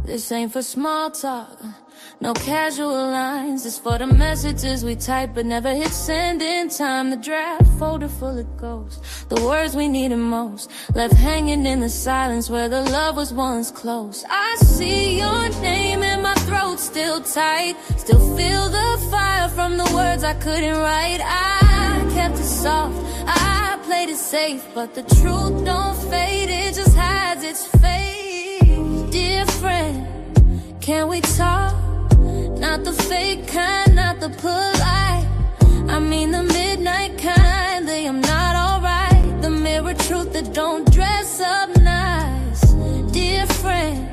This ain't for small talk, no casual lines. It's for the messages we type but never hit send in time. The draft folder full of ghosts, the words we needed most, left hanging in the silence where the love was once close. I see your name and my throat still tight, still feel the fire from the words I couldn't write. I kept it soft, I played it safe, but the truth don't fade, it just has its fate. Dear friend, can we talk? Not the fake kind, not the polite, I mean the midnight kind. They am not alright, the mirror truth that don't dress up nice. Dear friend,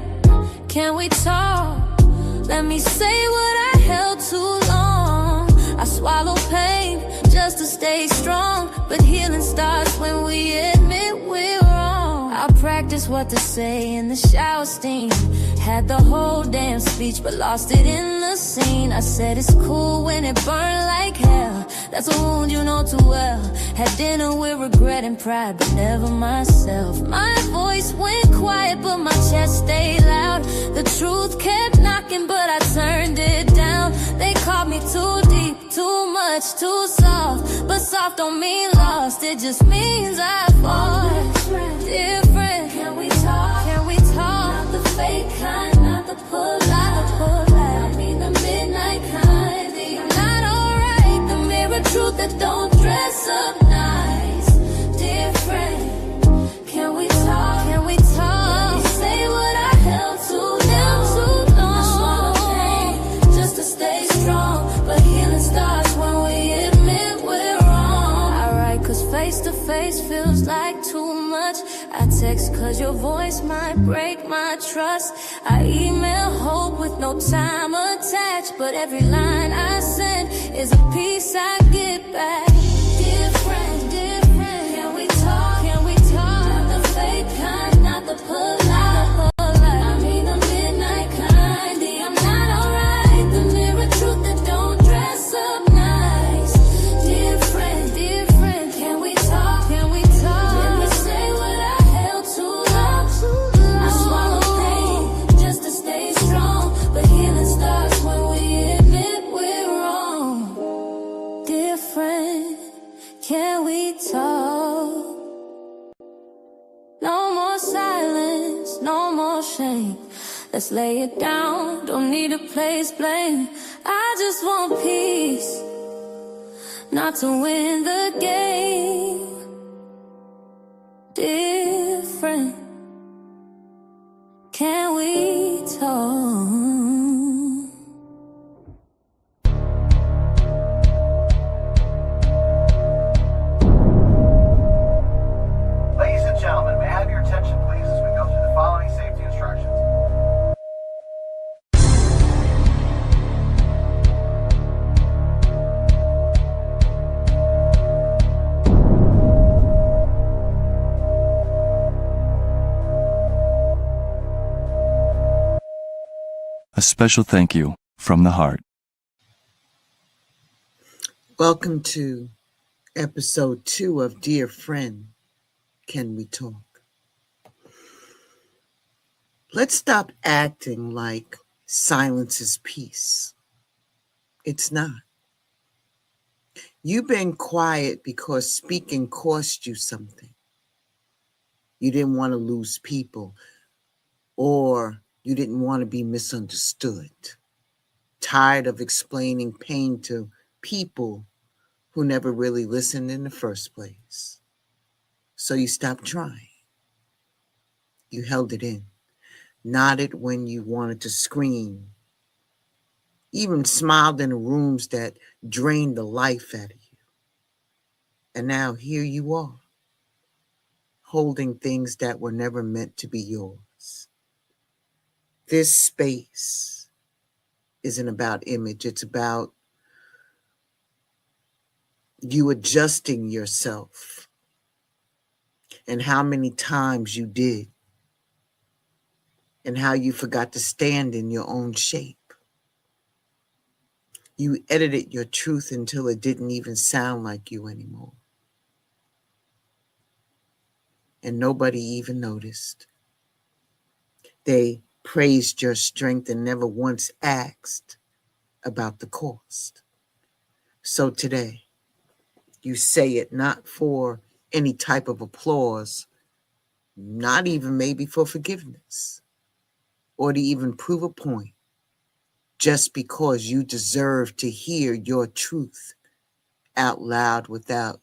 can we talk? Let me say what I held too long. I swallow pain just to stay strong, but healing starts when we admit we're wrong. I practiced what to say in the shower steam, had the whole damn speech but lost it in the scene. I said it's cool when it burned like hell, that's a wound you know too well. Had dinner with regret and pride but never myself. My voice went quiet but my chest stayed loud. The truth kept knocking but I turned it down. They called me too deep, too much, too soft, but soft don't mean lost, it just means I fought. Dear friend, can we talk? Can we talk? Not the fake kind, not the polite, I mean the midnight kind. I'm not alright, the mirror truth that don't dress up nice. Dear friend, can we talk? Can we talk? Let me say what I held too long. I swallow pain just to stay strong, but healing starts when we admit we're wrong. Alright, cause face to face feels like too much. I text cause your voice might break my trust. I email hope with no time attached, but every line I send is a piece I get back. Dear friend, can we talk? Can we talk? Not the fake kind, not the polite, I mean the midnight kind. I'm not alright, the mirror truth that don't dress up nice. Dear friend, can we talk? Can we talk? Let me say what I held too long. I swallow pain just to stay strong, but healing starts when we admit we're wrong. Dear friend, can we talk? No more silence, no more shame. Let's lay it down, don't need to place blame. I just want peace, not to win the game. Dear friend, can we talk? Ladies and gentlemen, may I have your attention please as we go through the following safety instructions. A special thank you from the heart. Welcome to episode 2 of Dear Friend, Can We Talk? Let's stop acting like silence is peace. It's not. You've been quiet because speaking cost you something. You didn't want to lose people, or you didn't want to be misunderstood. Tired of explaining pain to people who never really listened in the first place. So you stopped trying. You held it in, nodded when you wanted to scream, even smiled in the rooms that drained the life out of you. And now here you are, holding things that were never meant to be yours. This space isn't about image. It's about you adjusting yourself and how many times you did and how you forgot to stand in your own shape. You edited your truth until it didn't even sound like you anymore. and nobody even noticed. They praised your strength and never once asked about the cost. So today, you say it not for any type of applause, not even maybe for forgiveness, or to even prove a point, just because you deserve to hear your truth out loud without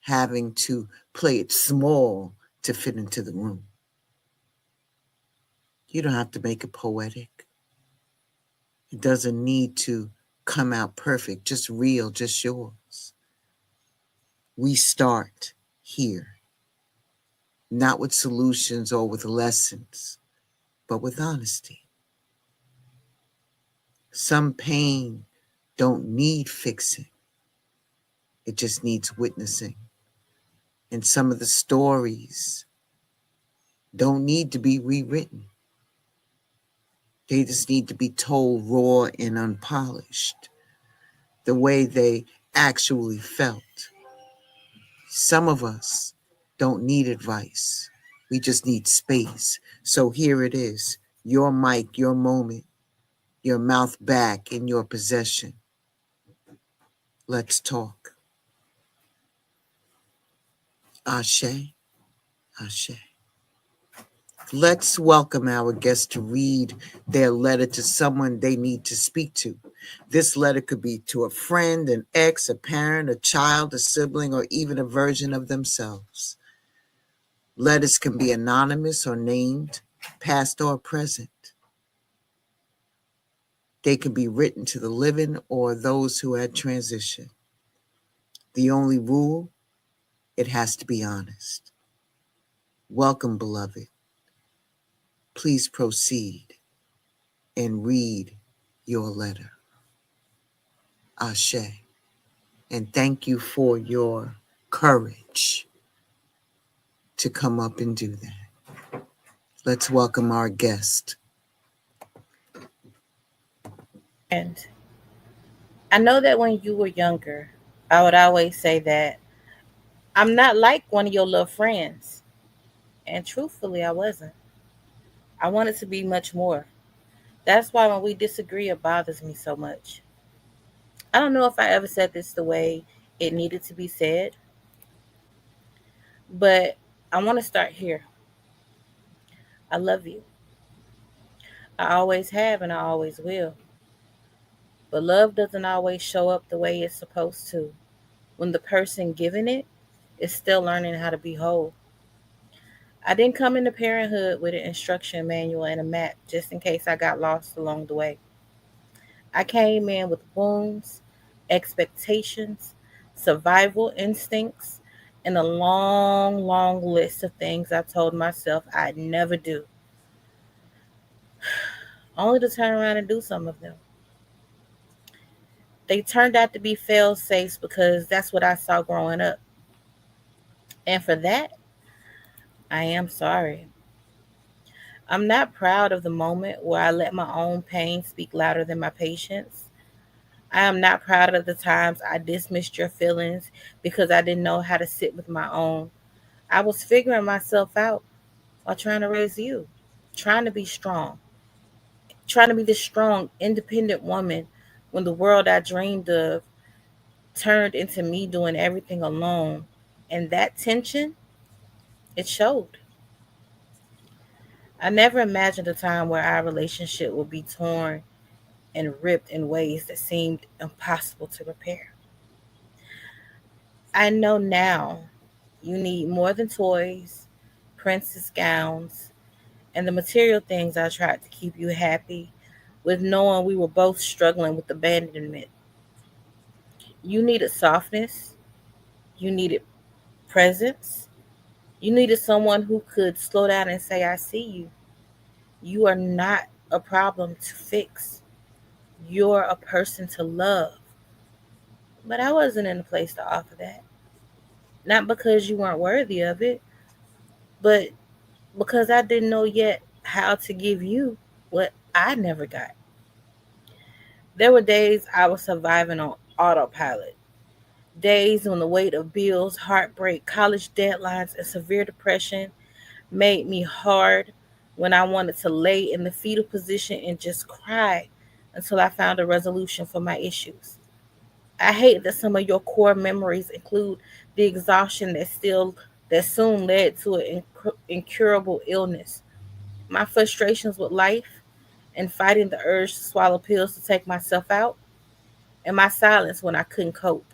having to play it small to fit into the room. You don't have to make it poetic. It doesn't need to come out perfect, just real, just yours. We start here, not with solutions or with lessons, but with honesty. Some pain don't need fixing. It just needs witnessing. And some of the stories don't need to be rewritten. They just need to be told raw and unpolished, the way they actually felt. Some of us don't need advice. We just need space. So here it is, your mic, your moment, your mouth back in your possession. Let's talk. Ashe, Ashe. Let's welcome our guest to read their letter to someone they need to speak to. This letter could be to a friend, an ex, a parent, a child, a sibling, or even a version of themselves. Letters can be anonymous or named, past or present. They can be written to the living or those who had transitioned. The only rule, it has to be honest. Welcome, beloved. Please proceed and read your letter. Ashe. And thank you for your courage to come up and do that. Let's welcome our guest. And I know that when you were younger, I would always say that I'm not like one of your little friends. And truthfully, I wasn't. I wanted to be much more. That's why when we disagree, it bothers me so much. I don't know if I ever said this the way it needed to be said, but I want to start here. I love you. I always have and I always will. But love doesn't always show up the way it's supposed to when the person giving it is still learning how to be whole. I didn't come into parenthood with an instruction manual and a map just in case I got lost along the way. I came in with wounds, expectations, survival instincts, and a long, long list of things I told myself I'd never do, only to turn around and do some of them. They turned out to be fail safes because that's what I saw growing up. And for that, I am sorry. I'm not proud of the moment where I let my own pain speak louder than my patience. I am not proud of the times I dismissed your feelings because I didn't know how to sit with my own. I was figuring myself out while trying to raise you, trying to be strong, trying to be this strong, independent woman when the world I dreamed of turned into me doing everything alone. And that tension, it showed. I never imagined a time where our relationship would be torn and ripped in ways that seemed impossible to repair. I know now you need more than toys, princess gowns, and the material things I tried to keep you happy with knowing we were both struggling with abandonment. You needed softness, you needed presence, you needed someone who could slow down and say, I see you. You are not a problem to fix. You're a person to love. But I wasn't in a place to offer that. Not because you weren't worthy of it, but because I didn't know yet how to give you what I never got. There were days I was surviving on autopilot, Days when the weight of bills, heartbreak, college deadlines, and severe depression made me hard, when I wanted to lay in the fetal position and just cry until I found a resolution for my issues. I hate that some of your core memories include the exhaustion that soon led to an incurable illness. My frustrations with life and fighting the urge to swallow pills to take myself out, and my silence when I couldn't cope.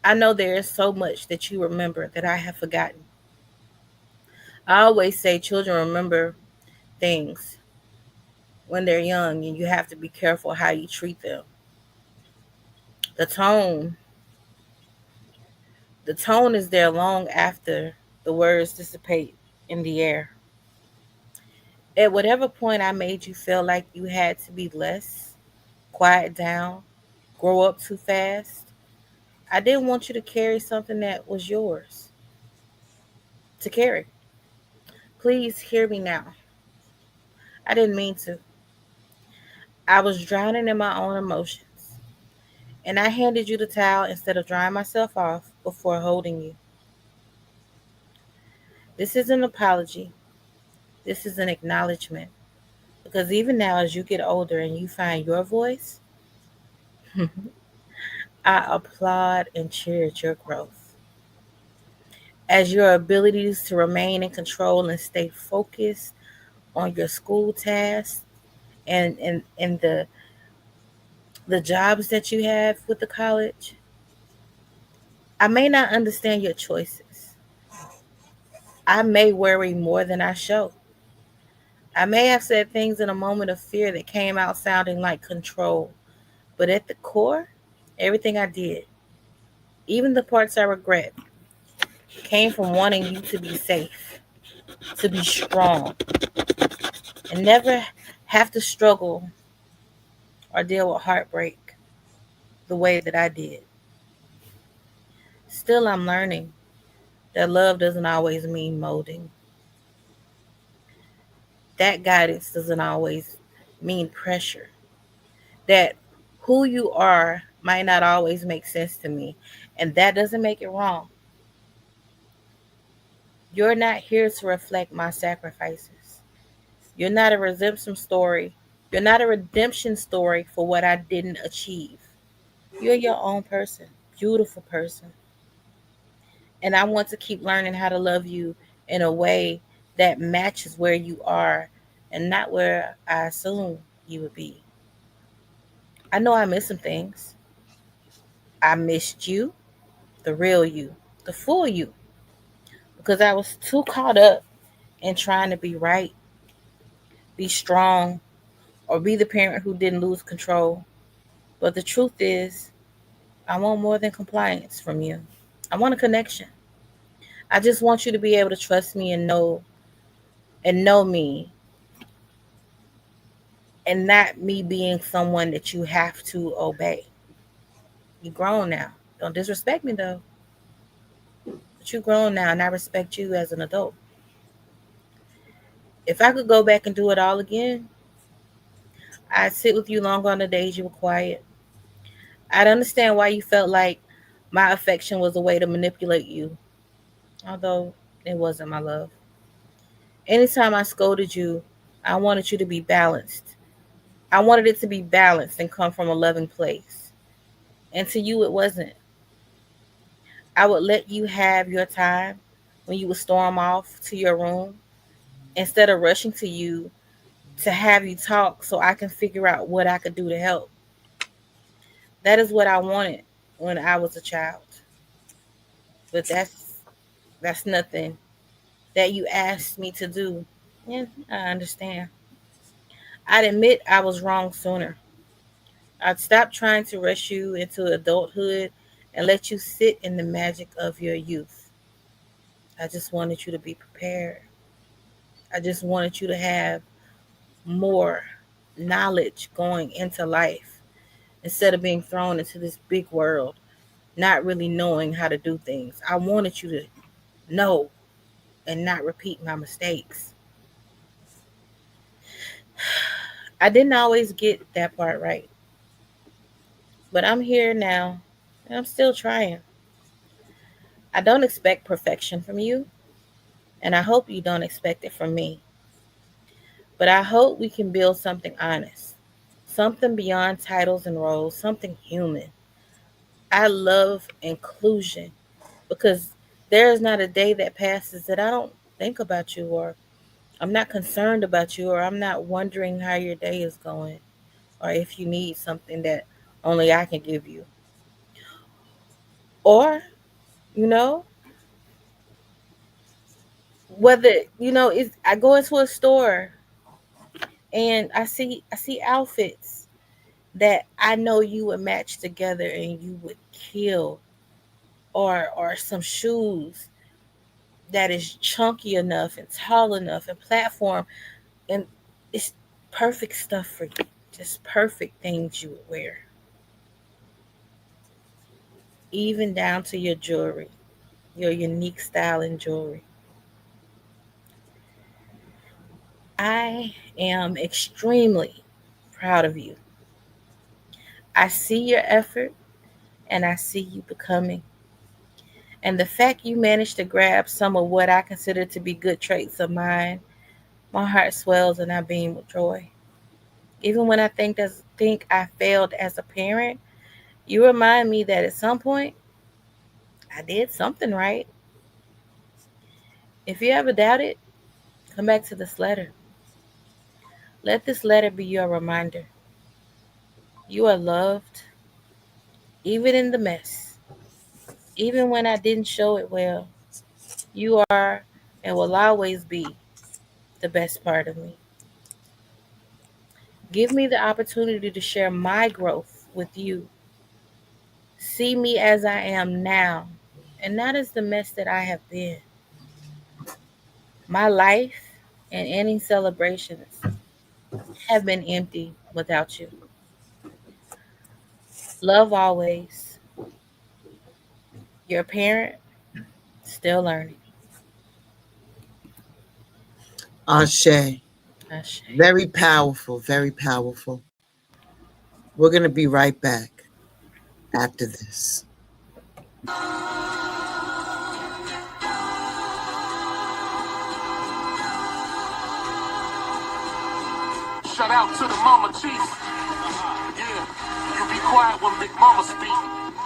I know there is so much that you remember that I have forgotten. I always say children remember things when they're young, and you have to be careful how you treat them. The tone, the tone is there long after the words dissipate in the air. At whatever point I made you feel like you had to be less, quiet down, grow up too fast, I didn't want you to carry something that was yours to carry. Please hear me now. I didn't mean to. I was drowning in my own emotions, and I handed you the towel instead of drying myself off before holding you. This is an apology. This is an acknowledgement. Because even now, as you get older and you find your voice, I applaud and cherish your growth. As your abilities to remain in control and stay focused on your school tasks and the jobs that you have with the college. I may not understand your choices. I may worry more than I show. I may have said things in a moment of fear that came out sounding like control, but at the core, everything I did, even the parts I regret, came from wanting you to be safe, to be strong, and never have to struggle or deal with heartbreak the way that I did. Still, I'm learning that love doesn't always mean molding. That guidance doesn't always mean pressure. That who you are might not always make sense to me, and that doesn't make it wrong. You're not here to reflect my sacrifices. You're not a redemption story. You're not a redemption story for what I didn't achieve. You're your own person, beautiful person. And I want to keep learning how to love you in a way that matches where you are and not where I assume you would be. I know I missed some things. I missed you, the real you, the full you, because I was too caught up in trying to be right, be strong, or be the parent who didn't lose control. But the truth is, I want more than compliance from you. I want a connection. I just want you to be able to trust me and know me, and not me being someone that you have to obey. You grown now. Don't disrespect me though. But you grown now and I respect you as an adult. If I could go back and do it all again, I'd sit with you longer on the days you were quiet. I'd understand why you felt like my affection was a way to manipulate you, although it wasn't, my love. Anytime I scolded you, I wanted you to be balanced. I wanted it to be balanced and come from a loving place. And to you, it wasn't. I would let you have your time when you would storm off to your room instead of rushing to you to have you talk so I can figure out what I could do to help. That is what I wanted when I was a child. But that's nothing that you asked me to do. Yeah, I understand. I'd admit I was wrong sooner. I'd stop trying to rush you into adulthood and let you sit in the magic of your youth. I just wanted you to be prepared. I just wanted you to have more knowledge going into life instead of being thrown into this big world, not really knowing how to do things. I wanted you to know and not repeat my mistakes. I didn't always get that part right, but I'm here now. And I'm still trying. I don't expect perfection from you, and I hope you don't expect it from me. But I hope we can build something honest, something beyond titles and roles, something human. I love inclusion because there is not a day that passes that I don't think about you, or I'm not concerned about you, or I'm not wondering how your day is going, or if you need something that only I can give you. Or, you know, whether, it's, I go into a store and I see outfits that I know you would match together and you would kill, or some shoes that is chunky enough and tall enough and platform, and it's perfect stuff for you. Just perfect things you would wear, even down to your jewelry, your unique style in jewelry. I am extremely proud of you. I see your effort and I see you becoming. And the fact you managed to grab some of what I consider to be good traits of mine, my heart swells and I beam with joy. Even when I think I failed as a parent, you remind me that at some point I did something right. If you ever doubt it, come back to this letter. Let this letter be your reminder. You are loved, even in the mess. Even when I didn't show it well, you are and will always be the best part of me. Give me the opportunity to share my growth with you. See me as I am now and not as the mess that I have been. My life and any celebrations have been empty without you. Love always. Your parent, still learning. Ashe. Ashe. Very powerful, very powerful. We're going to be right back after this. Shout out to the mama chief. Yeah, you be quiet when Big Mama speak.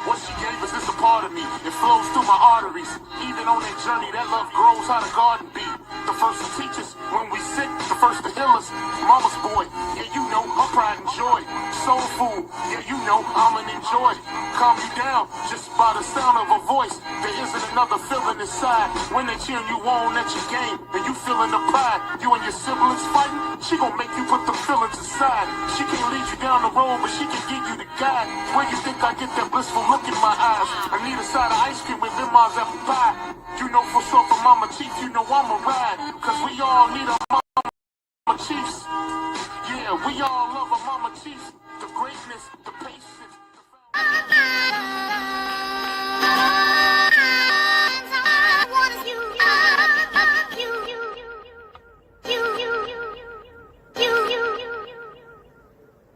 What she gave us is a part of me. It flows through my arteries. Even on that journey, that love grows how the garden be. The first to teach us when we sick, the first to heal us. Mama's boy, yeah, you know, my pride and joy. Soul food, yeah, you know, I'm an enjoy. Calm you down just by the sound of a voice. There isn't another feeling inside. When they cheering you on at your game and you feeling the pride. You and your siblings fighting, she gon' make you put the feelings aside. She can't lead you down the road, but she can give you the guide. Where you think I get that blissful look in my eyes? I need a side of ice cream with them eyes apple pie. You know for sure from Mama Chief, you know I'm a ride. Cause we all need a Mama Chiefs. Yeah, we all love a Mama Chiefs. The greatness, the patience,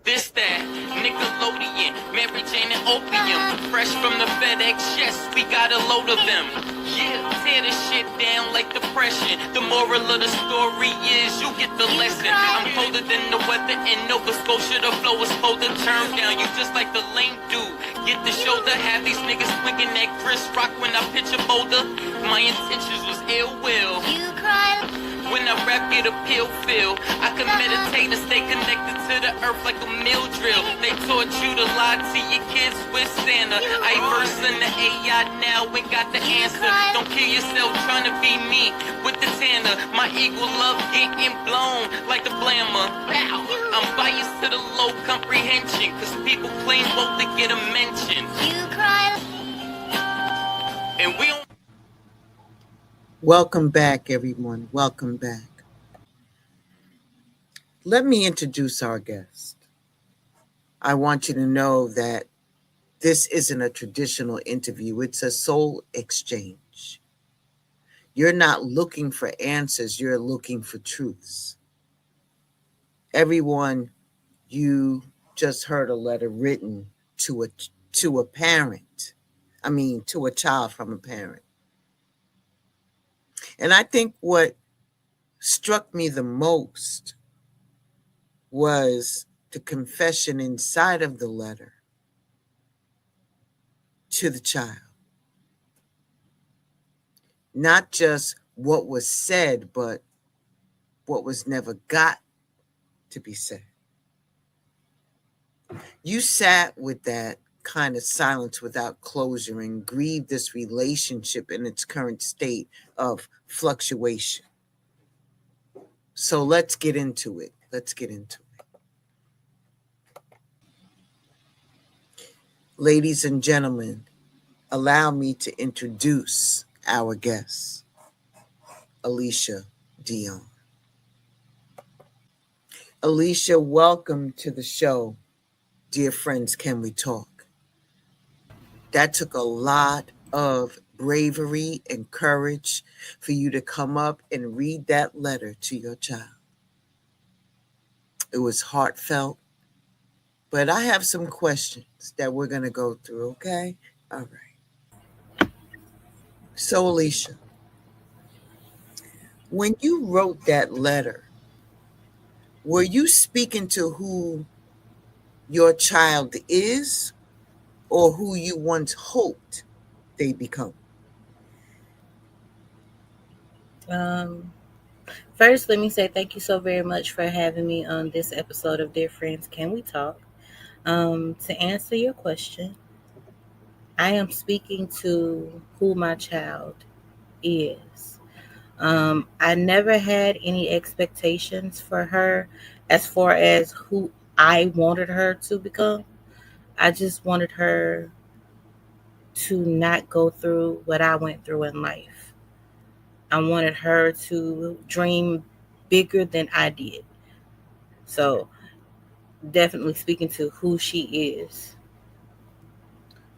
This that Nickelodeon, Mary Jane and Opium, fresh from the FedEx, yes, we got a load of them. Yeah, tear this shit down like depression. The moral of the story is you get the lesson. I'm colder than the weather in Nova Scotia. The flow is supposed to turn down. You just like the lame dude. Get the shoulder, have these niggas swinging that Chris Rock when I pitch a boulder. My intentions was ill will. You cry. When I rap, get a pill feel. I can meditate and stay connected to the earth like a mill drill. They taught you to lie to your kids with Santa. I verse in the AI now and got the answer. Don't kill yourself trying to be me with the Tanner. My eagle love getting blown like the blammer. Bow. I'm biased to the low comprehension, cause people claim both to get a mention. You cry. And we don't. Welcome back, everyone. Welcome back. Let me introduce our guest. I want you to know that this isn't a traditional interview. It's a soul exchange. You're not looking for answers. You're looking for truths. Everyone, you just heard a letter written to to a parent. I mean, to a child from a parent. And I think what struck me the most was the confession inside of the letter to the child. Not just what was said, but what was never got to be said. You sat with that kind of silence without closure and grieved this relationship in its current state of fluctuation. So let's get into it. Ladies and gentlemen, allow me to introduce our guest, Alicia Dion. Alicia, welcome to the show. Dear friends, can we talk? That took a lot of bravery and courage for you to come up and read that letter to your child. It was heartfelt, but I have some questions that we're going to go through, okay? All right. So, Alicia, when you wrote that letter, were you speaking to who your child is or who you once hoped they become? First, let me say thank you so very much for having me on this episode of Dear Friends, Can We Talk? To answer your question, I am speaking to who my child is. I never had any expectations for her as far as who I wanted her to become. I just wanted her to not go through what I went through in life. I wanted her to dream bigger than I did. So definitely speaking to who she is.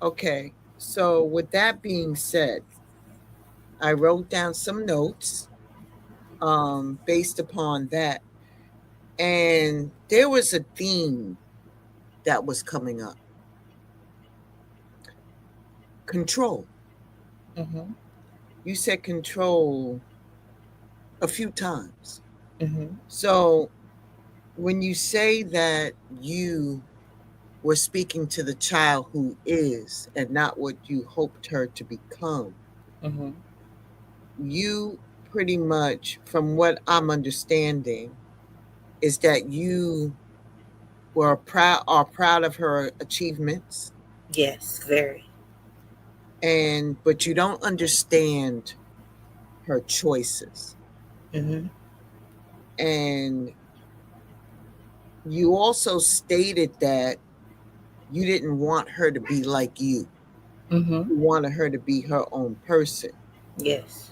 Okay, so with that being said, I wrote down some notes based upon that. And there was a theme that was coming up. Control. Mm-hmm. You said control a few times. Mm-hmm. So when you say that you were speaking to the child who is and not what you hoped her to become, Mm-hmm. you pretty much, from what I'm understanding, is that you are proud of her achievements, Yes, very. but you don't understand her choices. Mm-hmm. And you also stated that you didn't want her to be like you. Mm-hmm. You wanted her to be her own person. Yes.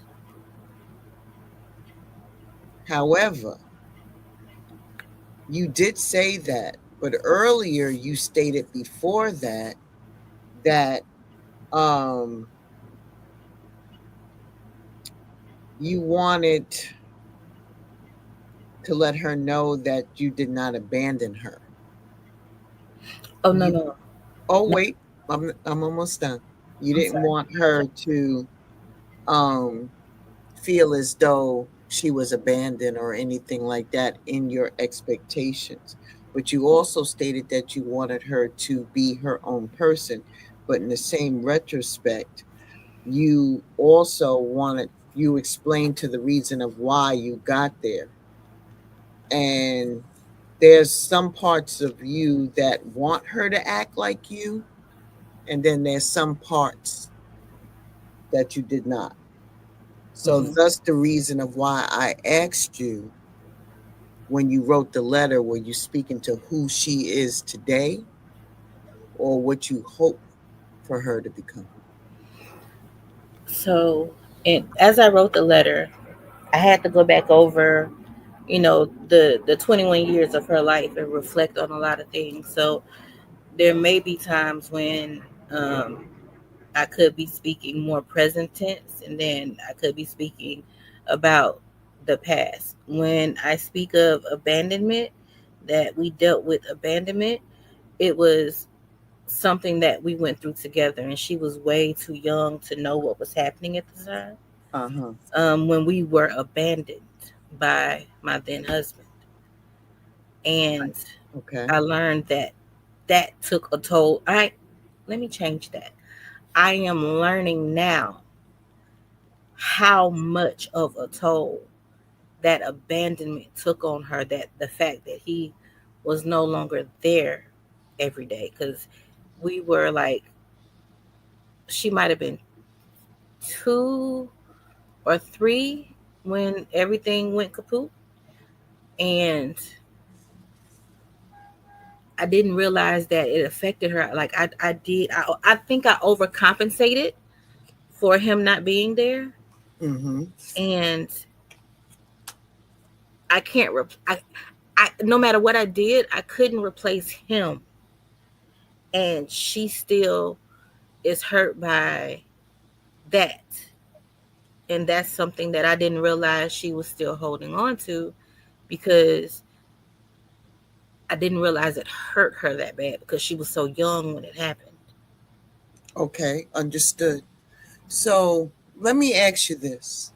However, you did say that, but earlier you stated before that you wanted to let her know that you did not abandon her. Oh, no. Oh, wait, I'm almost done. You I'm didn't sorry. want her to feel as though she was abandoned or anything like that in your expectations. But you also stated that you wanted her to be her own person. But in the same retrospect, you explained to the reason of why you got there. And there's some parts of you that want her to act like you, and then there's some parts that you did not. So That's the reason of why I asked you, when you wrote the letter, were you speaking to who she is today or what you hope for her to become? So, as I wrote the letter, I had to go back over, the 21 years of her life and reflect on a lot of things. So there may be times when I could be speaking more present tense, and then I could be speaking about the past. When I speak of abandonment, that we dealt with abandonment, it was something that we went through together, and she was way too young to know what was happening at the time. When we were abandoned by my then husband, and Okay. I learned that took a toll. Let me change that. I am learning now how much of a toll that abandonment took on her, that the fact that he was no longer there every day, because we were like, she might have been 2 or 3 when everything went kaput, and I didn't realize that it affected her. Like I did. I think I overcompensated for him not being there, and I can't. I no matter what I did, I couldn't replace him, and she still is hurt by that, and that's something that I didn't realize she was still holding on to, because I didn't realize it hurt her that bad because she was so young when it happened. Okay, understood. So let me ask you this.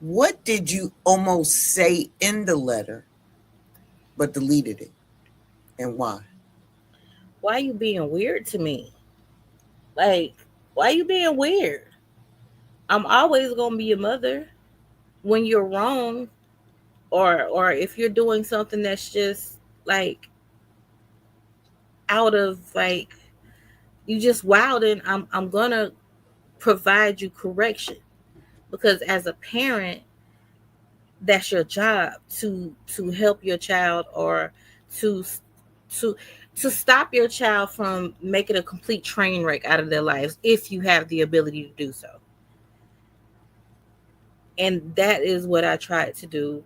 What did you almost say in the letter, but deleted it? And why? Why are you being weird to me? Like, why are you being weird? I'm always going to be your mother. When you're wrong, or if you're doing something that's just like out of like, you just wild, and I'm going to provide you correction, because as a parent, that's your job to help your child, or to to to stop your child from making a complete train wreck out of their lives, if you have the ability to do so. And that is what I tried to do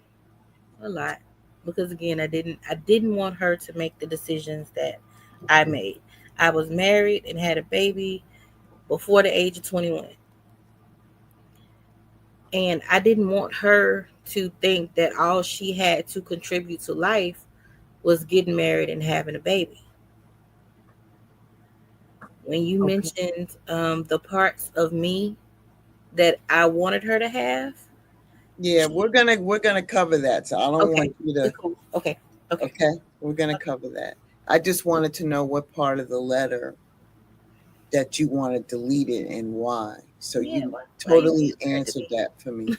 a lot, because again, I didn't want her to make the decisions that I made. I was married and had a baby before the age of 21. And I didn't want her to think that all she had to contribute to life was getting married and having a baby. When you mentioned the parts of me that I wanted her to have, Yeah, we're gonna cover that. So I don't want you to. cool. Okay. We're gonna cover that. I just wanted to know what part of the letter that you wanted deleted and why. So you totally answered that for me.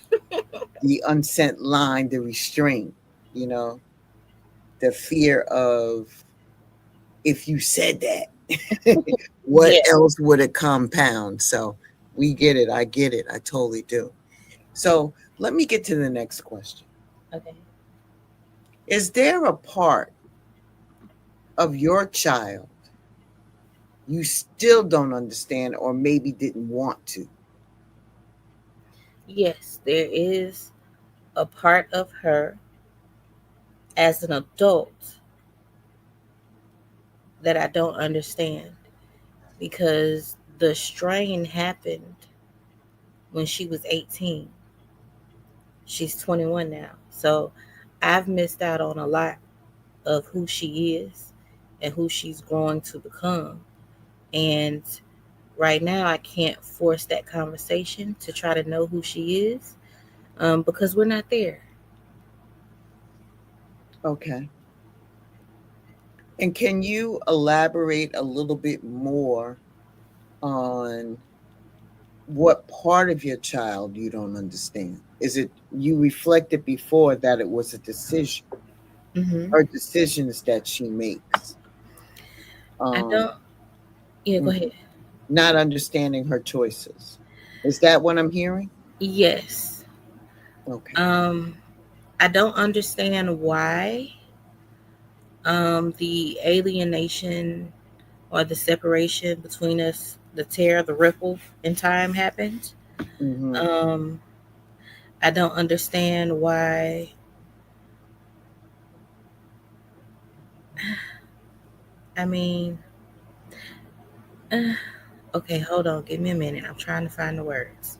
The unsent line, the restraint, the fear of, if you said that, what else would it compound? So we get it. I get it. I totally do. So let me get to the next question. Okay. Is there a part of your child you still don't understand, or maybe didn't want to? Yes, there is a part of her as an adult that I don't understand, because the strain happened when she was 18. She's 21 now. So I've missed out on a lot of who she is and who she's growing to become. And right now, I can't force that conversation to try to know who she is, because we're not there. Okay. And can you elaborate a little bit more on what part of your child you don't understand? Is it, you reflected before that it was a decision, or decisions that she makes? I don't. Yeah, go ahead. Not understanding her choices. Is that what I'm hearing? Yes. Okay. I don't understand why the alienation or the separation between us, the tear, the ripple in time happened. I don't understand why. I mean, okay, hold on. Give me a minute. I'm trying to find the words.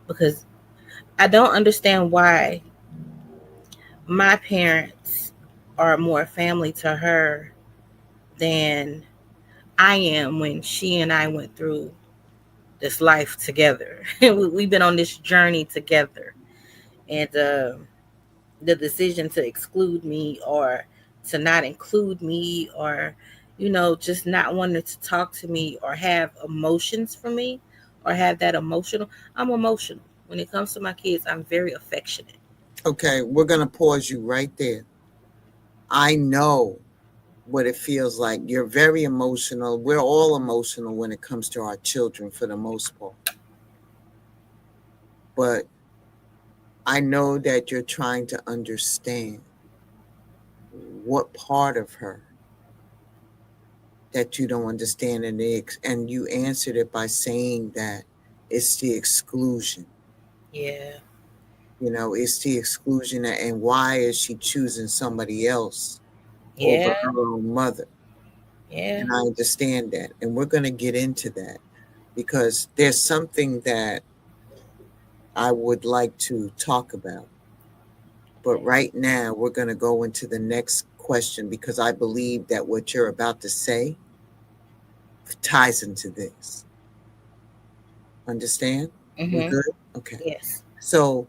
Because I don't understand why my parents are more family to her than I am when she and I went through this life together. We've been on this journey together. And the decision to exclude me or to not include me or, just not wanting to talk to me or have emotions for me or have that emotional. I'm emotional. When it comes to my kids, I'm very affectionate. Okay, we're going to pause you right there. I know what it feels like. You're very emotional. We're all emotional when it comes to our children for the most part. But I know that you're trying to understand what part of her that you don't understand, and you answered it by saying that it's the exclusion. Yeah. It's the exclusion, and why is she choosing somebody else over Yeah. her own mother? Yeah. And I understand that, and we're going to get into that because there's something that I would like to talk about. But right now, we're going to go into the next question because I believe that what you're about to say ties into this. Understand? We Mm-hmm. good? Okay. Yes. So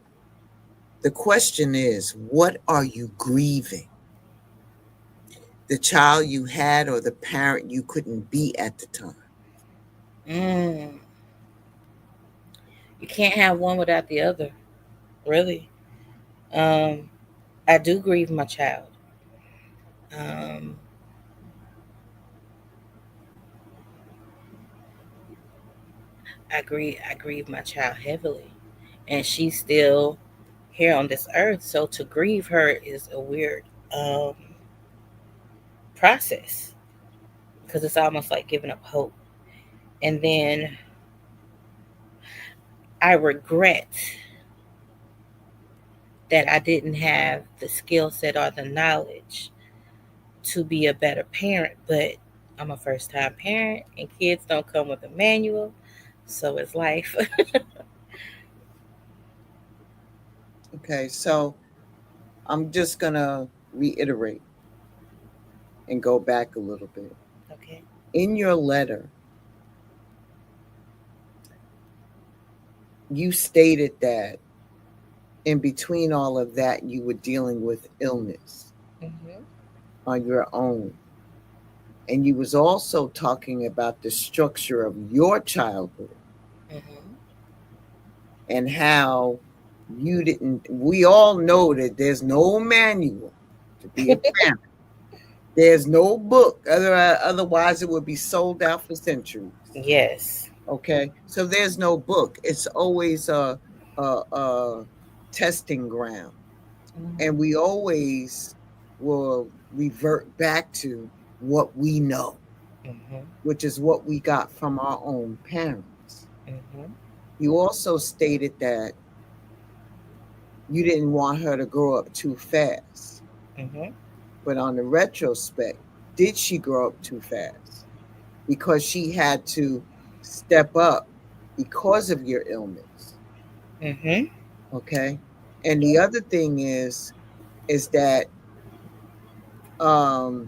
the question is, what are you grieving? The child you had or the parent you couldn't be at the time? You can't have one without the other, really. I do grieve my child. I grieve my child heavily, and she's still here on this earth. So to grieve her is a weird um, process because it's almost like giving up hope. And then I regret that I didn't have the skill set or the knowledge to be a better parent, but I'm a first time parent and kids don't come with a manual, so it's life. Okay, so I'm just going to reiterate and go back a little bit. Okay. In your letter, you stated that in between all of that, you were dealing with illness on your own. And you was also talking about the structure of your childhood and how we all know that there's no manual to be a parent. There's no book, otherwise it would be sold out for centuries. Yes. Okay, so there's no book. It's always a testing ground, and we always will revert back to what we know, which is what we got from our own parents. You also stated that you didn't want her to grow up too fast. But on the retrospect, did she grow up too fast? Because she had to step up because of your illness. Okay. And the other thing is that the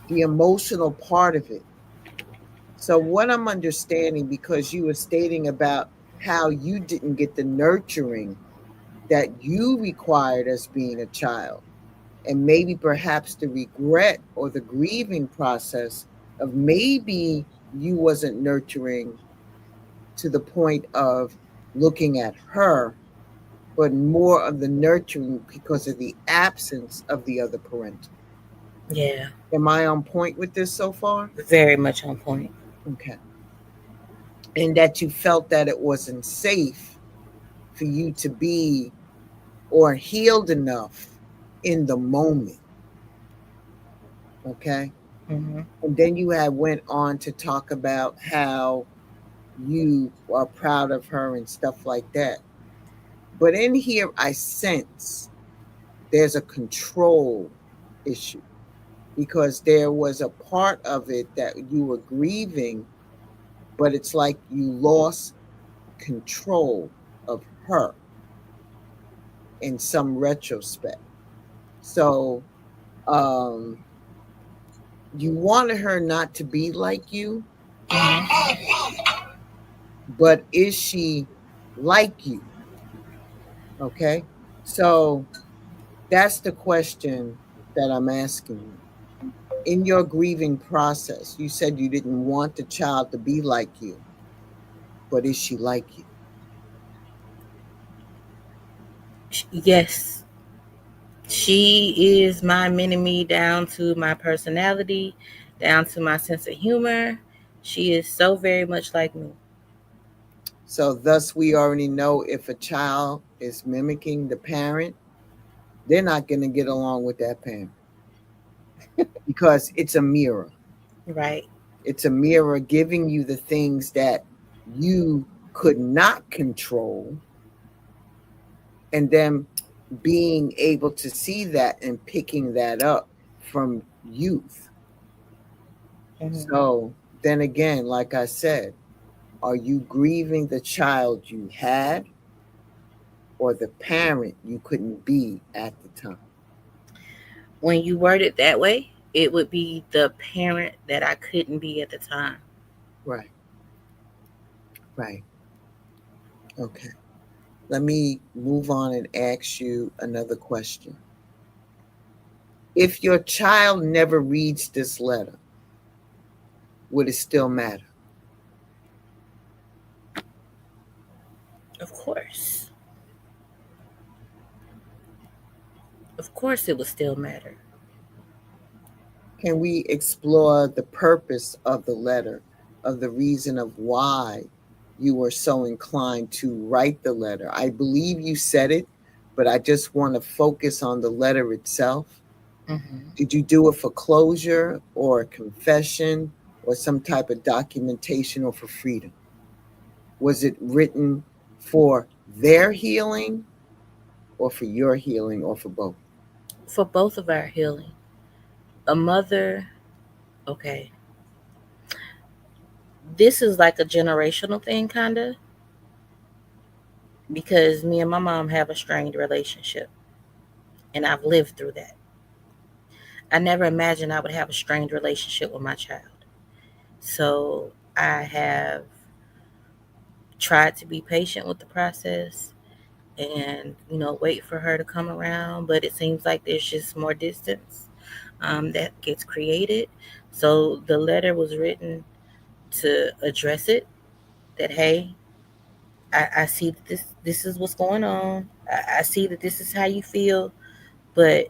emotional part of it. So what I'm understanding, because you were stating about how you didn't get the nurturing that you required as being a child, and maybe perhaps the regret or the grieving process of maybe you wasn't nurturing to the point of looking at her, but more of the nurturing because of the absence of the other parental. Yeah. Am I on point with this so far? Very much on point. Okay. And that you felt that it wasn't safe for you to be or healed enough in the moment. Okay. And then you had went on to talk about how you are proud of her and stuff like that. But in here, I sense there's a control issue because there was a part of it that you were grieving, but it's like you lost control of her in some retrospect. So You wanted her not to be like you, Mhm. but is she like you? Okay. So that's the question that I'm asking you. In your grieving process, you said you didn't want the child to be like you, but is she like you? Yes, she is my mini-me down to my personality, down to my sense of humor. She is so very much like me. So, thus, we already know if a child is mimicking the parent, they're not going to get along with that parent because it's a mirror. Right. It's a mirror giving you the things that you could not control, and then being able to see that and picking that up from youth. Mhm. So, then again, like I said, are you grieving the child you had or the parent you couldn't be at the time? When you word it that way, it would be the parent that I couldn't be at the time. Right, right. Okay. Let me move on and ask you another question. If your child never reads this letter, would it still matter? Of course. Of course, it would still matter. Can we explore the purpose of the letter, of the reason of why you were so inclined to write the letter? I believe you said it, but I just want to focus on the letter itself. Hmm. Did you do it for closure or a confession or some type of documentation or for freedom? Was it written for their healing or for your healing or for both? For both of our healing. A mother, okay, this is like a generational thing, kind of, because me and my mom have a strained relationship, and I've lived through that. I never imagined I would have a strained relationship with my child. So I have tried to be patient with the process and, wait for her to come around, but it seems like there's just more distance that gets created. So the letter was written to address it, that, hey, I see that this is what's going on. I see that this is how you feel, but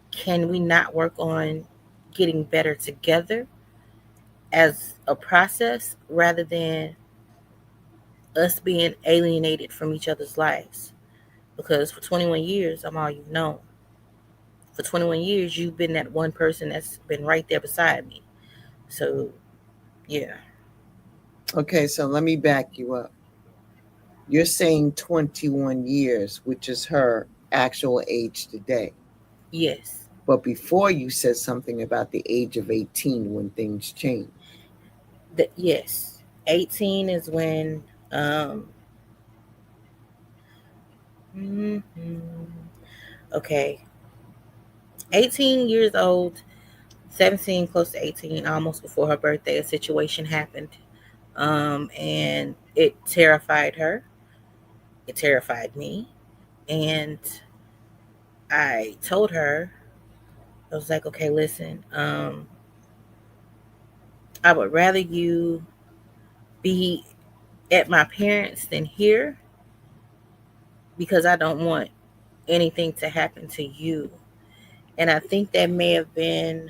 can we not work on getting better together as a process rather than us being alienated from each other's lives? Because for 21 years, I'm all you've known. For 21 years, you've been that one person that's been right there beside me. So, yeah. Okay, so let me back you up. You're saying 21 years, which is her actual age today. Yes. But before you said something about the age of 18 when things change. Yes. 18 is when, um, mhm. Okay. 18 years old, 17, close to 18, almost before her birthday, a situation happened. And it terrified her. It terrified me. And I told her, I was like, okay, listen, I would rather you be at my parents than here, because I don't want anything to happen to you. And I think that may have been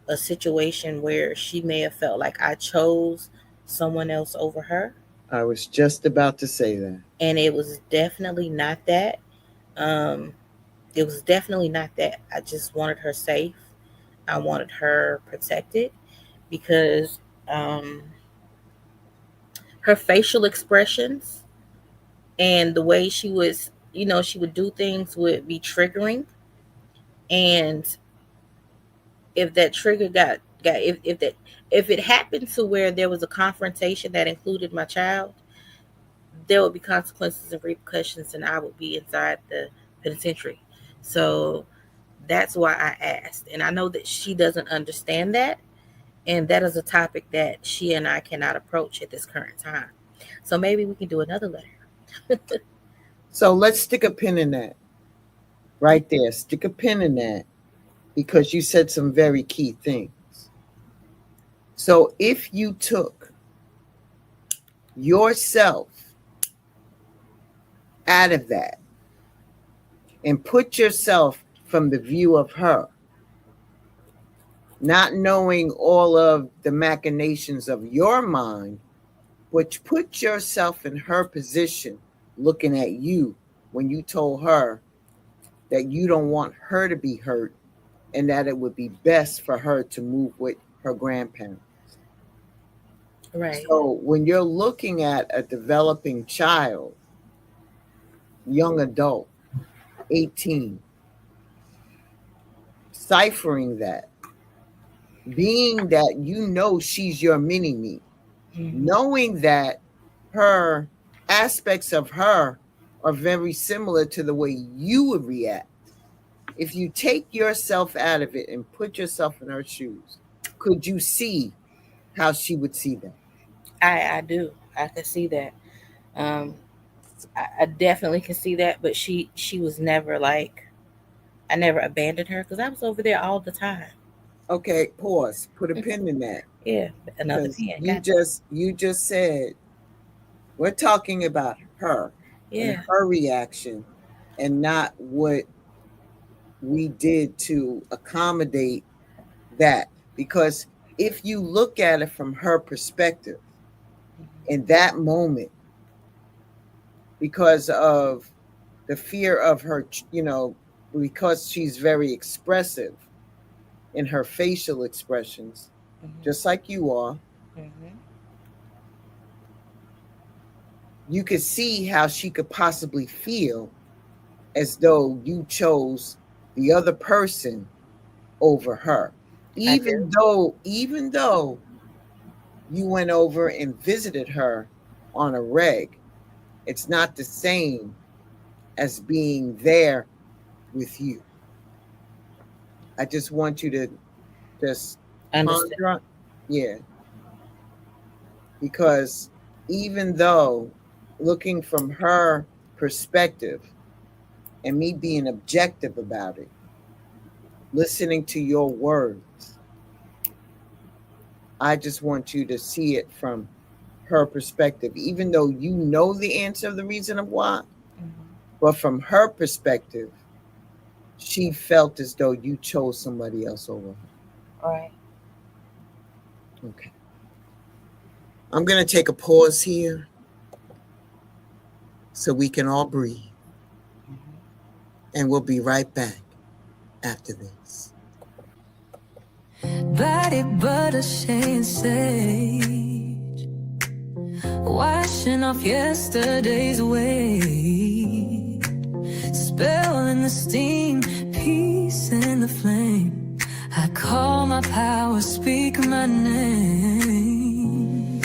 a situation where she may have felt like I chose someone else over her. I was just about to say that. And it was definitely not that. Um, it was definitely not that. I just wanted her safe. I wanted her protected because um, her facial expressions and the way she was, she would do things would be triggering. And if that trigger got if it happened to where there was a confrontation that included my child, there would be consequences and repercussions, and I would be inside the penitentiary. So that's why I asked. And I know that she doesn't understand that. And that is a topic that she and I cannot approach at this current time. So maybe we can do another letter. So let's stick a pin in that. Right there. Stick a pin in that, because you said some very key things. So if you took yourself out of that and put yourself from the view of her, not knowing all of the machinations of your mind, but put yourself in her position, looking at you when you told her that you don't want her to be hurt and that it would be best for her to move with her grandparents. Right. So when you're looking at a developing child, young adult, 18, ciphering that, being that you know she's your mini-me, knowing that her aspects of her are very similar to the way you would react. If you take yourself out of it and put yourself in her shoes, could you see how she would see that? I do. I can see that. I definitely can see that. But she was never like, I never abandoned her because I was over there all the time. Okay, pause. Put a pin in that. Yeah, another pin. You just said we're talking about her and her reaction, and not what we did to accommodate that. Because if you look at it from her perspective, in that moment, because of the fear of her, because she's very expressive in her facial expressions, just like you are, you could see how she could possibly feel as though you chose the other person over her. Even though you went over and visited her on a reg, it's not the same as being there with you. I just want you to just understand. Yeah. Because even though looking from her perspective and me being objective about it, listening to your words, I just want you to see it from her perspective, even though you know the answer of the reason of why. But from her perspective, she felt as though you chose somebody else over her. All right. Okay. I'm going to take a pause here so we can all breathe. And we'll be right back after this. Body butter, shea, and sage, washing off yesterday's weight, spell in the steam, peace in the flame. I call my power, speak my name.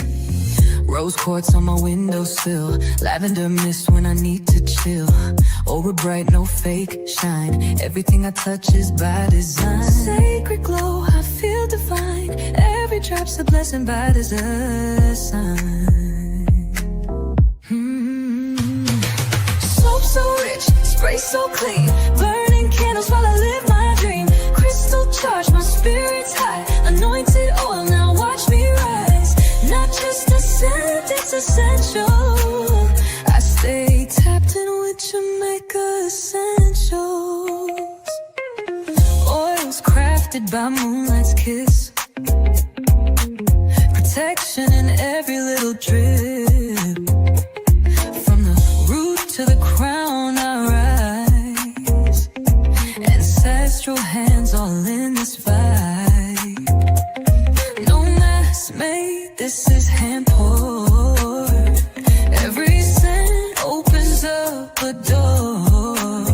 Rose quartz on my windowsill, lavender mist when I need to chill. Aura bright, no fake shine, everything I touch is by design. Sacred glow, I feel divine, every drop's a blessing by design. Soap so rich, spray so clean, burning candles while I live my dream. Crystal charge, my spirit's high, anointed oil, now watch me rise. Not just a scent, it's essential. I stay tapped in with Jamaica essentials. Oils crafted by moonlight's kiss, protection in every little drip. From the root to the crown I rise, ancestral hands all in this vibe. No mass made, this is hand poured. Every scent opens up a door.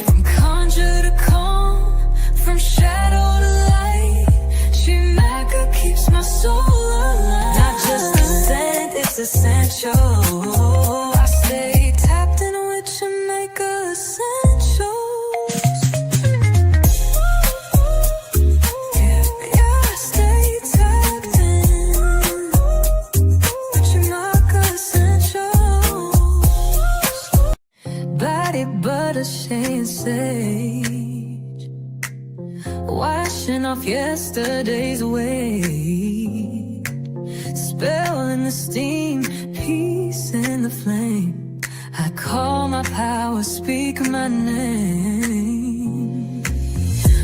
From conjure to calm, from shadow to light, Shimaka keeps my soul alive. Not just a scent, it's washing off yesterday's away. Spell in the steam, peace in the flame. I call my power, speak my name.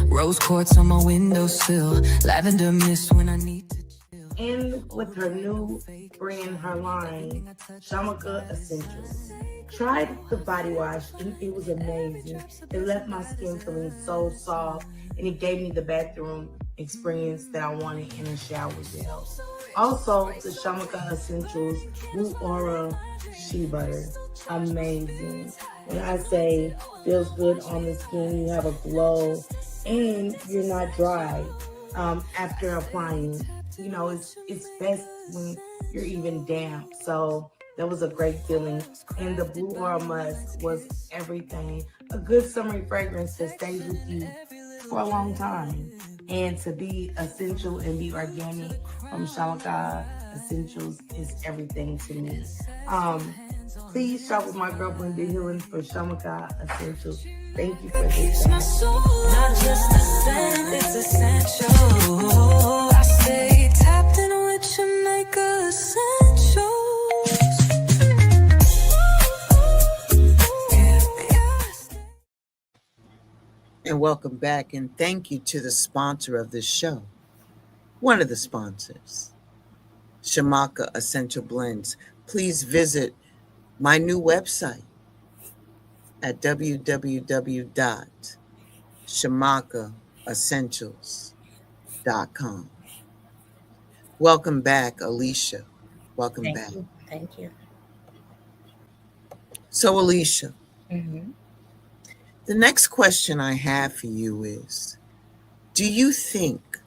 Rose quartz on my windowsill, lavender mist when I need to chill. And with her new brand, her line, Shamaka Essentials. Tried the body wash and it was amazing. It left my skin feeling so soft and it gave me the bathroom experience that I wanted in a shower gel. Also, the Shamaka Essentials Blue Aura Shea Butter. Amazing. When I say feels good on the skin, you have a glow and you're not dry after applying. You know, it's best when you're even damp. So that was a great feeling. And the Blue Aura Musk was everything. A good summery fragrance that stays with you for a long time. And to be essential and be organic from Shamaka Essentials is everything to me. Please shop with my girl Brenda Healing for Shamaka Essentials. Thank you for this. My soul, not just a scent, it's essential. I stay tapped in with Jamaica Essentials. And welcome back, and thank you to the sponsor of this show. One of the sponsors, Shamaka Essential Blends. Please visit my new website at www.shamakaessentials.com. Welcome back, Alicia. Welcome back. Thank you. So, Alicia, Mm-hmm. the next question I have for you is, do you think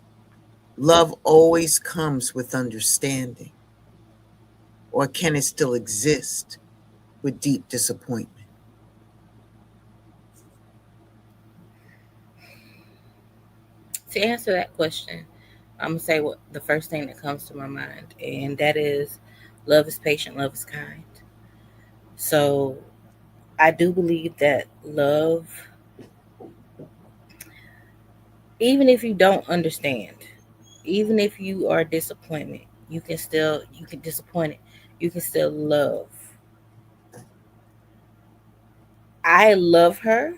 love always comes with understanding? Or can it still exist with deep disappointment? To answer that question, I'm going to say what the first thing that comes to my mind, and that is love is patient, love is kind. So I do believe that love, even if you don't understand, even if you are disappointed, you can still love. I love her,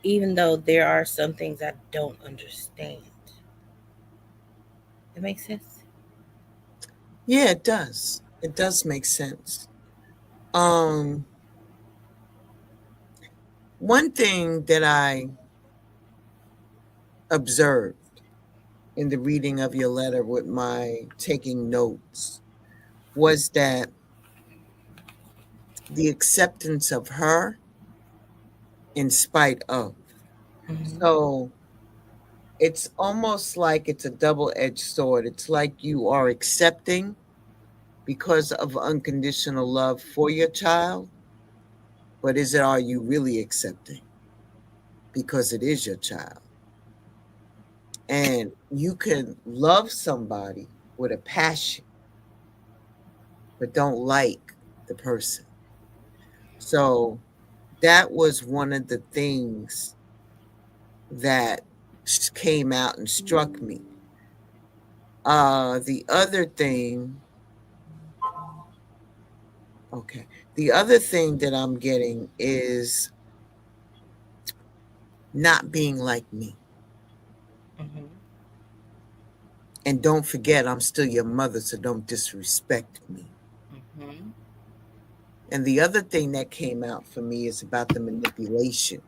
even though there are some things I don't understand. That makes sense? Yeah, it does. It does make sense. One thing that I observed in the reading of your letter with my taking notes was that the acceptance of her in spite of. Mm-hmm. So it's almost like it's a double-edged sword. It's like you are accepting because of unconditional love for your child, but are you really accepting because it is your child? And you can love somebody with a passion, but don't like the person. So that was one of the things that came out and struck me. The other thing that I'm getting is not being like me. Mm-hmm. And don't forget, I'm still your mother, so don't disrespect me. Mm-hmm. And the other thing that came out for me is about the manipulation.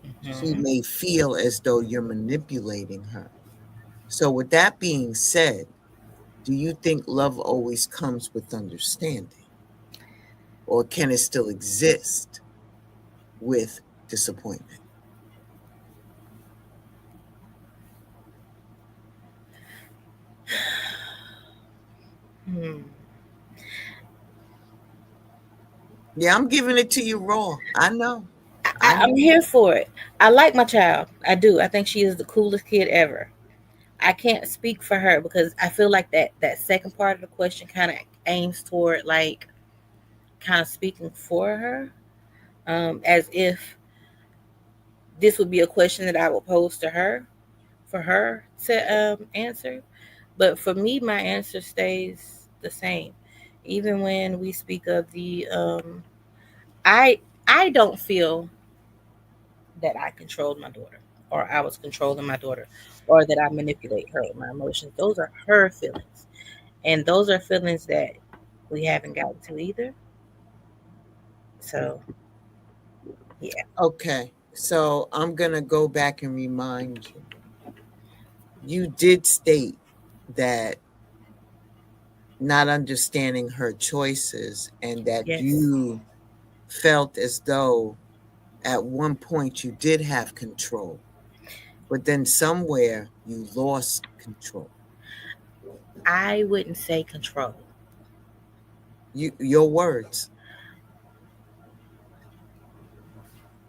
Mm-hmm. She may feel as though you're manipulating her. So with that being said, do you think love always comes with understanding? Or can it still exist with disappointment? Yeah, I'm giving it to you raw. I know. I'm here for it. I like my child. I do. I think she is the coolest kid ever. I can't speak for her because I feel like that second part of the question kind of aims toward like kind of speaking for her, as if this would be a question that I would pose to her for her to answer. But for me, my answer stays the same. Even when we speak of the I I don't feel that I controlled my daughter, or I was controlling my daughter, or that I manipulate her with my emotions. Those are her feelings. And those are feelings that we haven't gotten to either. So yeah. Okay, so I'm going to go back and remind you. You did state that not understanding her choices and that Yes. you felt as though at one point you did have control, but then somewhere you lost control. I wouldn't say control. Your words.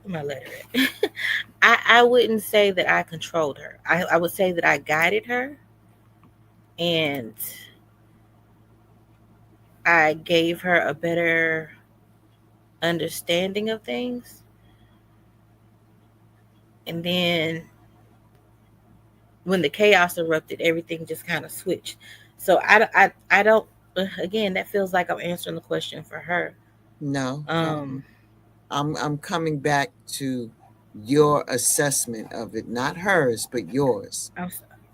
My letter. I wouldn't say that I controlled her. I would say that I guided her, and I gave her a better understanding of things. And then when the chaos erupted, everything just kind of switched. So I don't, again, that feels like I'm answering the question for her. No. I'm coming back to your assessment of it, not hers, but yours.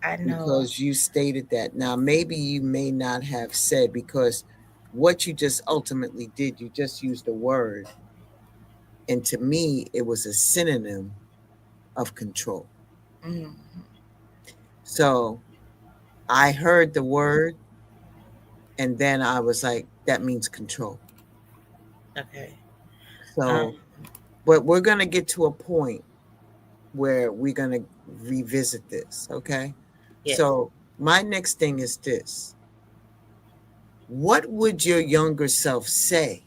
I know. Because you stated that. Now, maybe you may not have said, because what you just ultimately did, you just used a word. And to me, it was a synonym of control. Mhm. So I heard the word, and then I was like, that means control. Okay. So, but we're going to get to a point where we're going to revisit this, okay? Yes. So my next thing is this. What would your younger self say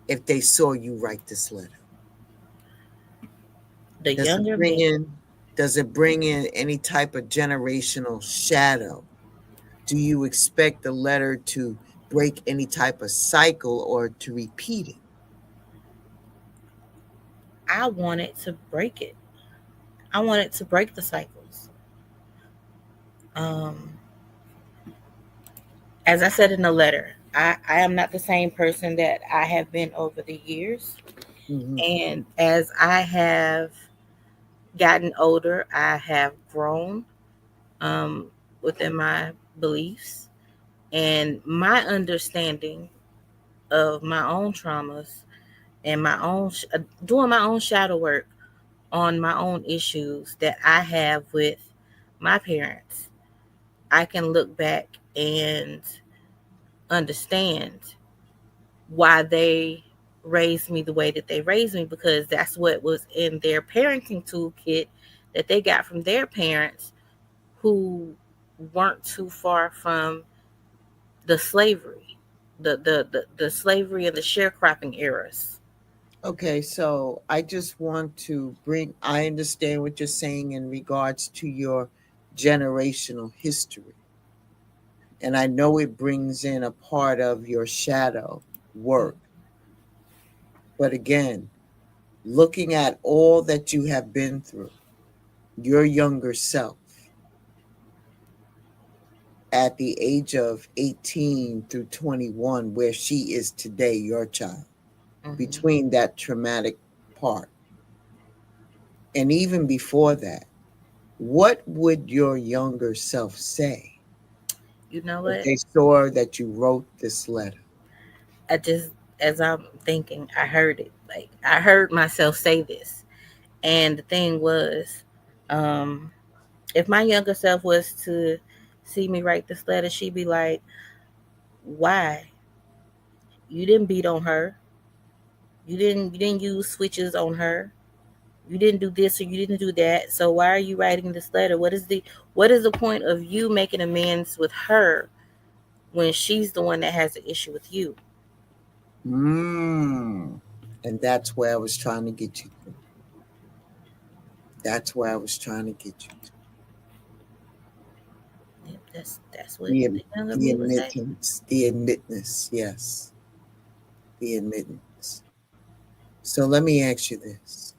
if they saw you write this letter? The Does younger it bring me. does it bring in any type of generational shadow? Do you expect the letter to break any type of cycle or to repeat it? I wanted to break it. I wanted to break the cycles. As I said in the letter, I am not the same person that I have been over the years. Mhm. And as I have gotten older, I have grown within my beliefs and my understanding of my own traumas and my own doing my own shadow work on my own issues that I have with my parents. I can look back and understand why they raised me the way that they raised me, because that's what was in their parenting toolkit that they got from their parents, who weren't too far from the slavery, the slavery and the sharecropping eras. Okay, so I just want to I understand what you're saying in regards to your generational history. And I know it brings in a part of your shadow work. But again, looking at all that you have been through, your younger self, at the age of 18 through 21, where she is today, your child, between that traumatic part. And even before that, what would your younger self say You know if what? they saw that you wrote this letter? I just, as I'm thinking, I heard it. Like, I heard myself say this. And the thing was, if my younger self was to see me write this letter, she'd be like, why? You didn't beat on her. You didn't use switches on her. You didn't do this or you didn't do that. So why are you writing this letter? What is the point of you making amends with her when she's the one that has an issue with you? And that's where I was trying to get you to. That's where I was trying to get you to. Yep, that's what The, the younger the me would say. admittance, yes. The admittance. So let me ask you this.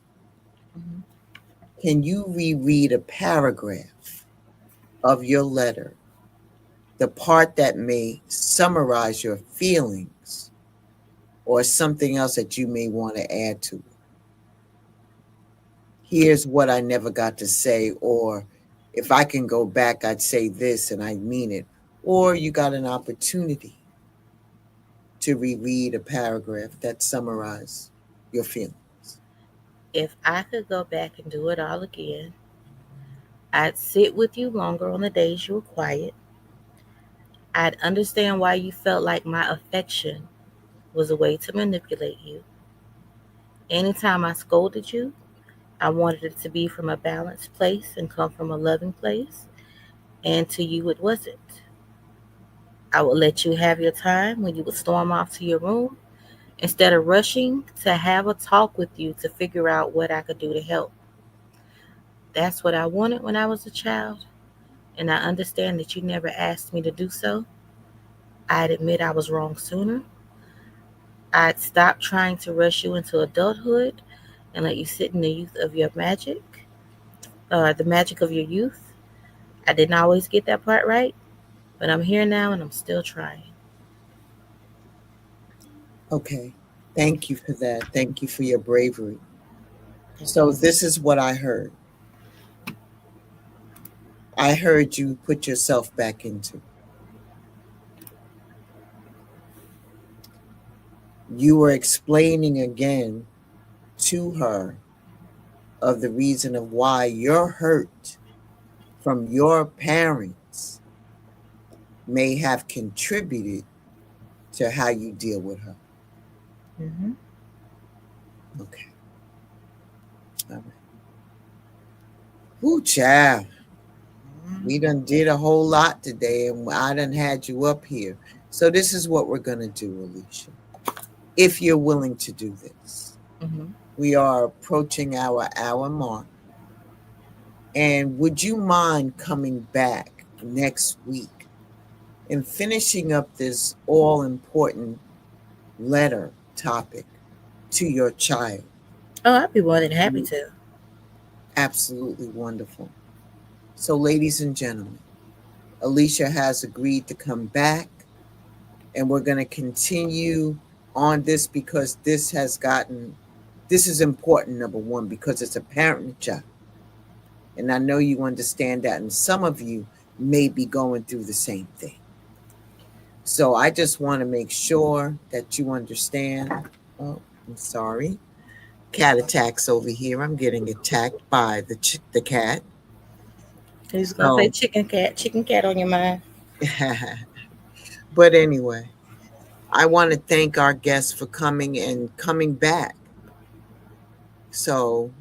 Can you reread a paragraph of your letter, the part that may summarize your feelings or something else that you may want to add to it? Here's what I never got to say, or if I can go back, I'd say this and I mean it. Or you got an opportunity to reread a paragraph that summarizes your feelings. If I could go back and do it all again, I'd sit with you longer on the days you were quiet. I'd understand why you felt like my affection was a way to manipulate you. Anytime I scolded you, I wanted it to be from a balanced place and come from a loving place, and to you it wasn't. I would let you have your time when you would storm off to your room instead of rushing to have a talk with you to figure out what I could do to help. That's what I wanted when I was a child, and I understand that you never asked me to do so. I'd admit I was wrong sooner. I'd stop trying to rush you into adulthood and let you sit in the youth of your magic, the magic of your youth. I didn't always get that part right, but I'm here now and I'm still trying. Okay. Thank you for that. Thank you for your bravery. So this is what I heard. I heard you put yourself back into. You were explaining again to her of the reason of why you're hurt from your parents may have contributed to how you deal with her. Mm-hmm. Okay. All right. Woo, child. We done did a whole lot today, and I done had you up here. So this is what we're going to do, Alicia. If you're willing to do this. Mm-hmm. We are approaching our hour mark. And would you mind coming back next week and finishing up this all-important letter topic to your child? Oh, I'd be more than happy to. Absolutely wonderful. So, ladies and gentlemen, Alicia has agreed to come back, and we're going to continue on this because this is important, number one, because it's a parent job. And I know you understand that, and some of you may be going through the same thing. So I just want to make sure that you understand. Oh, I'm sorry. Cat attacks over here. I'm getting attacked by the cat. He's going to say chicken cat on your mind. But anyway, I want to thank our guests for coming and coming back. So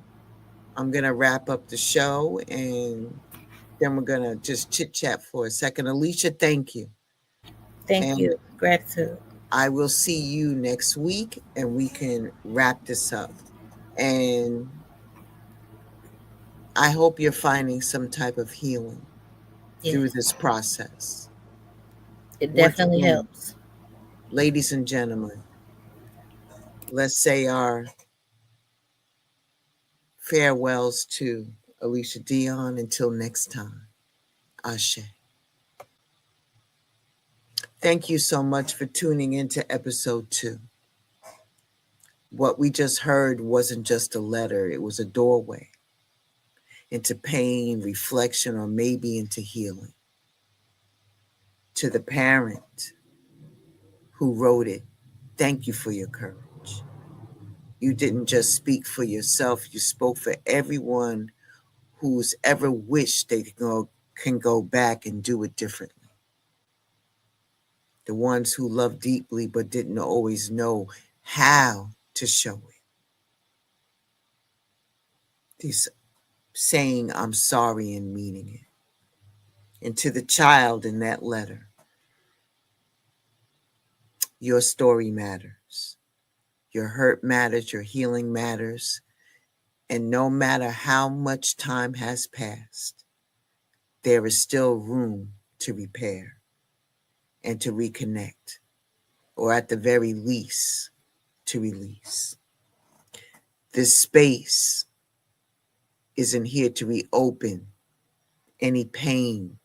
I'm going to wrap up the show, and then we're going to just chit-chat for a second. Alicia, thank you. Thank you. Gratitude. I will see you next week, and we can wrap this up. And I hope you're finding some type of healing through this process. It definitely helps. Ladies and gentlemen, let's say our farewells to Alicia Dion until next time. Ashe. Thank you so much for tuning into episode 2. What we just heard wasn't just a letter, it was a doorway into pain, reflection, or maybe into healing. To the parent who wrote it, thank you for your courage. You didn't just speak for yourself, you spoke for everyone who's ever wished they can go back and do it differently. The ones who love deeply but didn't always know how to show it. This saying, I'm sorry, and meaning it. And to the child in that letter, your story matters. Your hurt matters, your healing matters. And no matter how much time has passed, there is still room to repair and to reconnect, or at the very least, to release. This space isn't here to reopen any pain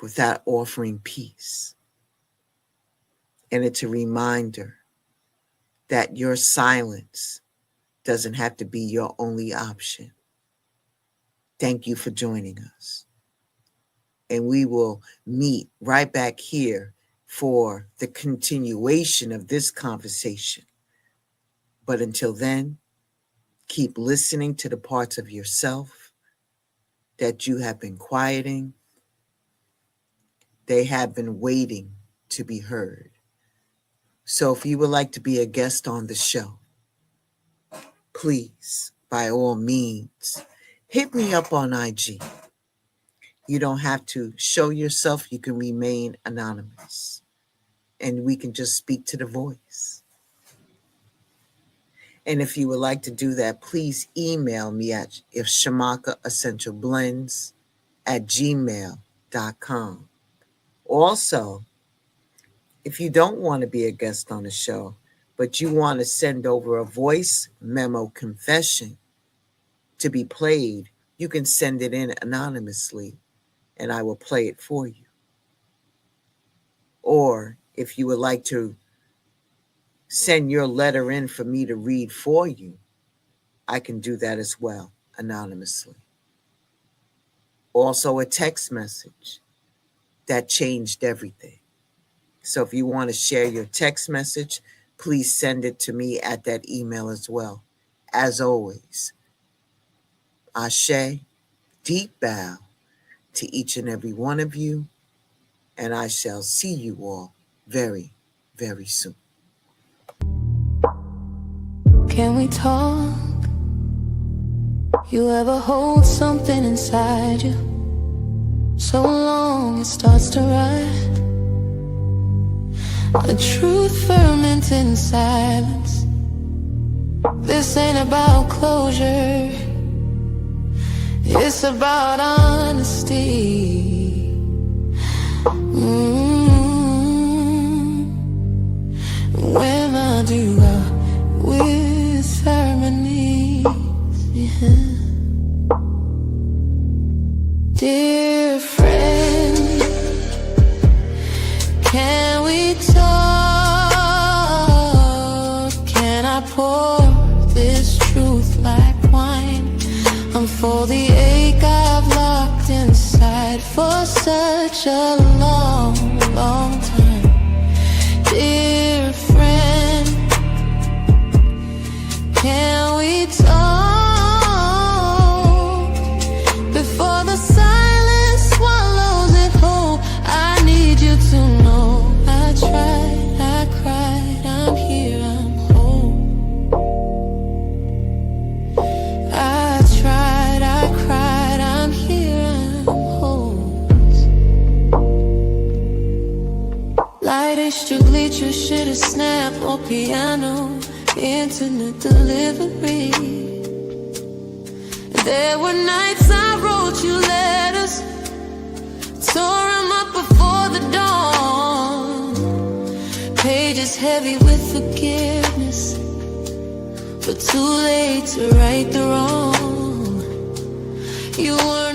without offering peace. And it's a reminder that your silence doesn't have to be your only option. Thank you for joining us. And we will meet right back here for the continuation of this conversation. But until then, keep listening to the parts of yourself that you have been quieting. They have been waiting to be heard. So if you would like to be a guest on the show, please, by all means, hit me up on IG. You don't have to show yourself. You can remain anonymous. And we can just speak to the voice. And if you would like to do that, please email me at ifshamakaessentialblends@gmail.com. Also, if you don't want to be a guest on the show, but you want to send over a voice memo confession to be played, you can send it in anonymously and I will play it for you. Or if you would like to send your letter in for me to read for you, I can do that as well, anonymously. Also a text message that changed everything. So if you want to share your text message, please send it to me at that email as well. As always, Ashe, deep bow to each and every one of you, and I shall see you all very, very soon. Can we talk? You ever hold something inside you so long it starts to rot? A truth fermented in silence. This ain't about closure, it's about honesty. When I do with harmonies, yeah. Dear friend, can we talk? Can I pour this truth like wine? I'm for the ache I've locked inside for such a long, long time. Dear friend, can we talk before the silence swallows it whole? I need you to know I tried, I cried, I'm here, I'm whole. I tried, I cried, I'm here, I'm whole. Light is to bleach, you should have snapped or piano. Internet delivery. There were nights I wrote you letters, tore them up before the dawn. Pages heavy with forgiveness, but too late to right the wrong. You were